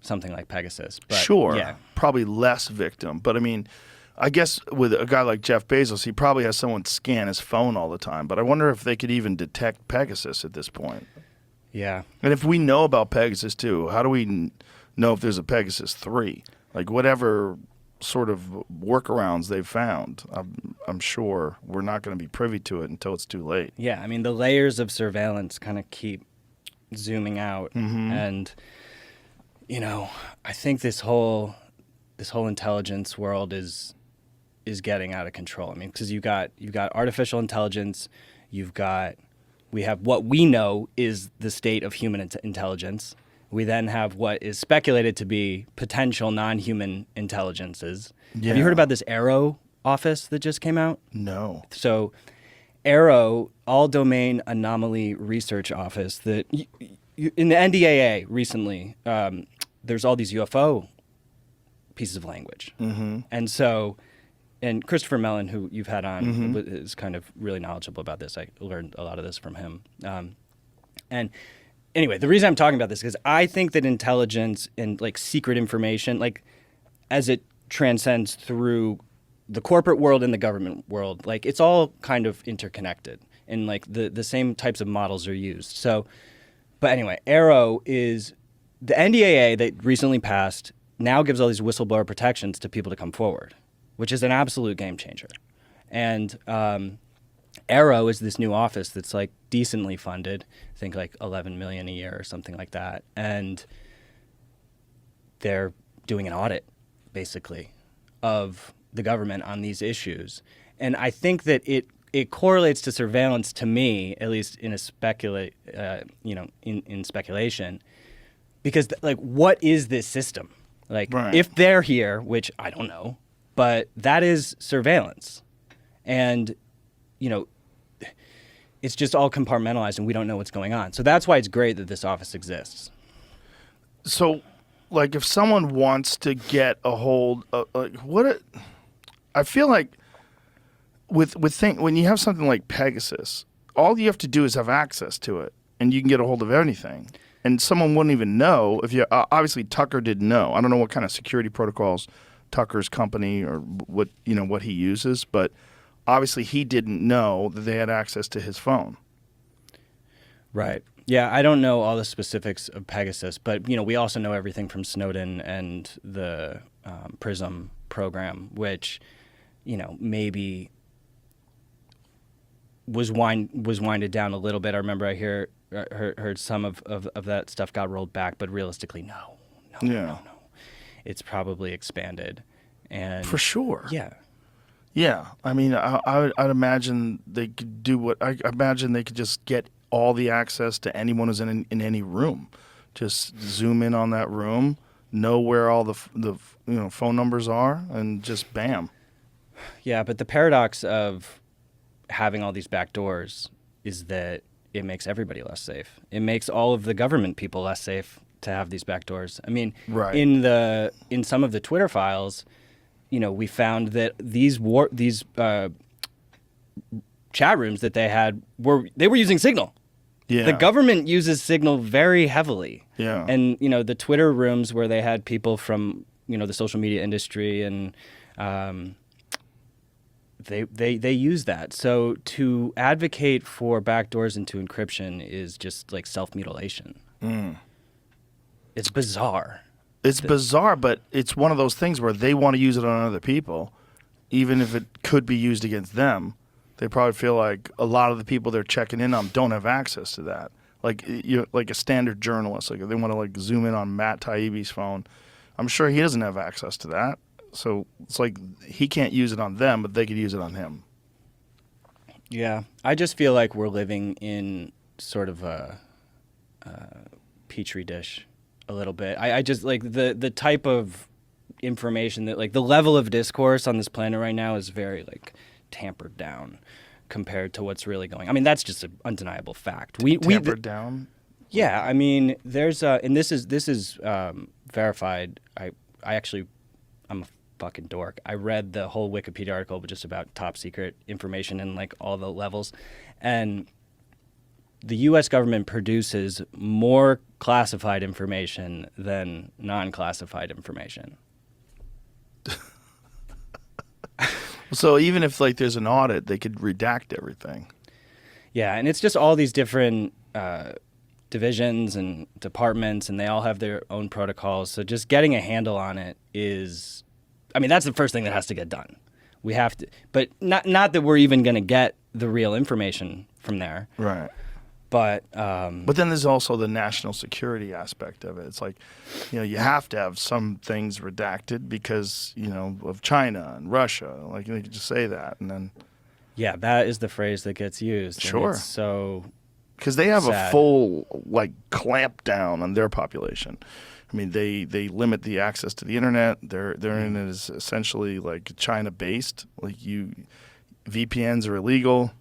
something like Pegasus. But, sure, yeah. probably less victim. But I mean, I guess with a guy like Jeff Bezos, he probably has someone scan his phone all the time. But I wonder if they could even detect Pegasus at this point. Yeah. And if we know about Pegasus too, how do we know if there's a Pegasus 3? Like whatever sort of workarounds they've found, I'm sure we're not going to be privy to it until it's too late. Yeah, I mean, the layers of surveillance kind of keep zooming out. And, you know, I think this whole intelligence world is getting out of control. I mean, because you've got artificial intelligence, we have what we know is the state of human intelligence. We then have what is speculated to be potential non-human intelligences. Yeah. Have you heard about this Arrow office that just came out? No. So Arrow, All Domain Anomaly Research Office, that in the NDAA recently, there's all these UFO pieces of language. And so, and Christopher Mellon, who you've had on, is kind of really knowledgeable about this. I learned a lot of this from him. And anyway, the reason I'm talking about this is because I think that intelligence and like secret information, like as it transcends through the corporate world and the government world, like it's all kind of interconnected and like the same types of models are used. So, but anyway, Arrow is the NDAA that recently passed now gives all these whistleblower protections to people to come forward, which is an absolute game changer. And Arrow is this new office that's like decently funded, I think like $11 million a year or something like that. And they're doing an audit, basically, of the government on these issues. And I think that it correlates to surveillance to me, at least in a in speculation, because like, what is this system? Like, Right. if they're here, which I don't know, but that is surveillance. And, you know, it's just all compartmentalized and we don't know what's going on. So that's why it's great that this office exists. So, like, if someone wants to get a hold of, I feel like when you have something like Pegasus, all you have to do is have access to it, and you can get a hold of anything. And someone wouldn't even know if you. Obviously, Tucker didn't know. I don't know what kind of security protocols Tucker's company or what he uses, but obviously he didn't know that they had access to his phone. Right. Yeah, I don't know all the specifics of Pegasus, but we also know everything from Snowden and the PRISM program, which maybe was winded down a little bit. I remember I heard some of that stuff got rolled back, but realistically, no. It's probably expanded, and for sure. Yeah. Yeah, I mean, I'd imagine they could do I imagine they could just get all the access to anyone who's in any room. Just zoom in on that room, know where all the phone numbers are, and just bam. Yeah, but the paradox of having all these back doors is that it makes everybody less safe. It makes all of the government people less safe to have these back doors. I mean, right. in some of the Twitter files, we found that these chat rooms that they had were using Signal. Yeah. The government uses Signal very heavily. Yeah. And the Twitter rooms where they had people from the social media industry and they use that. So to advocate for backdoors into encryption is just like self-mutilation. It's bizarre. It's bizarre, but it's one of those things where they want to use it on other people, even if it could be used against them. They probably feel like a lot of the people they're checking in on don't have access to that. Like like a standard journalist, like if they want to zoom in on Matt Taibbi's phone, I'm sure he doesn't have access to that. So it's like he can't use it on them, but they could use it on him. Yeah, I just feel like we're living in sort of a petri dish a little bit. I just like the type of information that the level of discourse on this planet right now is very tampered down compared to what's really going on. I mean, that's just an undeniable fact. Tampered down? Yeah, I mean, there's and this is verified. I'm a fucking dork. I read the whole Wikipedia article just about top secret information and all the levels, and the U.S. government produces more classified information than non-classified information. So even if like there's an audit, they could redact everything. Yeah, and it's just all these different divisions and departments, and they all have their own protocols. So just getting a handle on it is, I mean, that's the first thing that has to get done. We have to, but not that we're even going to get the real information from there. Right. But then there's also the national security aspect of it. It's like, you have to have some things redacted because, of China and Russia. Like, you could just say that. And then. Yeah, that is the phrase that gets used. Sure. So. Because they have sad. A full, clamp down on their population. I mean, they limit the access to the internet. They're in it as essentially like China-based. VPNs are illegal.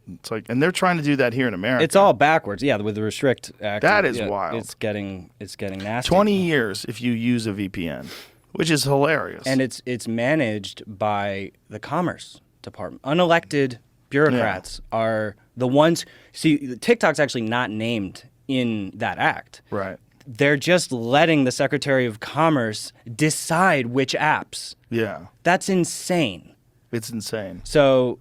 It's like, and they're trying to do that here in America. It's all backwards, yeah. With the Restrict Act, that is wild. It's getting nasty. 20 years if you use a VPN, which is hilarious. And it's managed by the Commerce Department. Unelected bureaucrats are the ones. See, TikTok's actually not named in that act. Right. They're just letting the Secretary of Commerce decide which apps. Yeah. That's insane. It's insane. So